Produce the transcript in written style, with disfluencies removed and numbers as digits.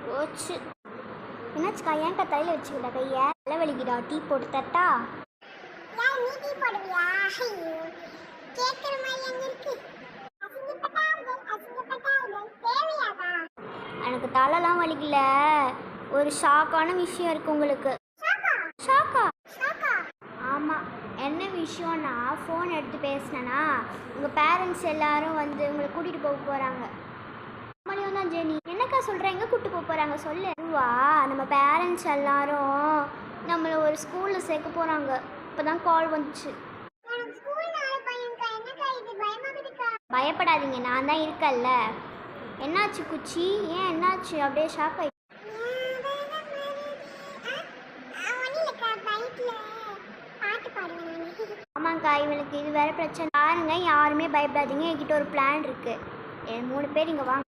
போச்சு. என்னாச்சுக்கா? ஏன்க்கா தலையில் வச்சுக்கிட்ட கையை? தலை வலிக்குதா? டீ போட்டு தட்டா? எனக்கு தலைலாம் வலிக்கல. ஒரு ஷாக்கான விஷயம் இருக்கு உங்களுக்கு. ஷாக்கா? ஆமாம். என்ன விஷயம்னா, ஃபோன் எடுத்து பேசினேன்னா உங்கள் பேரண்ட்ஸ் எல்லாரும் வந்து உங்களை கூட்டிகிட்டு போக போகிறாங்க. மணியும் தான் ஜெனி. என்னக்கா சொல்கிறேன்? எங்கே கூப்பிட்டு போக போகிறாங்க சொல்லு. வா, நம்ம பேரண்ட்ஸ் எல்லாரும் நம்மளை ஒரு ஸ்கூலில் சேர்க்க போகிறாங்க. இப்போ தான் கால் வந்துச்சு. பயப்படாதீங்க, நான் தான் இருக்கல்ல. என்னாச்சு குச்சி? ஏன் என்னாச்சு? அப்படியே ஷாக் ஆகி. ஆமாங்க்கா, இவனுக்கு இது வேறு பிரச்சனை பாருங்க. யாருமே பயப்படாதீங்க, என்கிட்ட ஒரு பிளான் இருக்குது. 3 பேர் இங்கே வாங்க.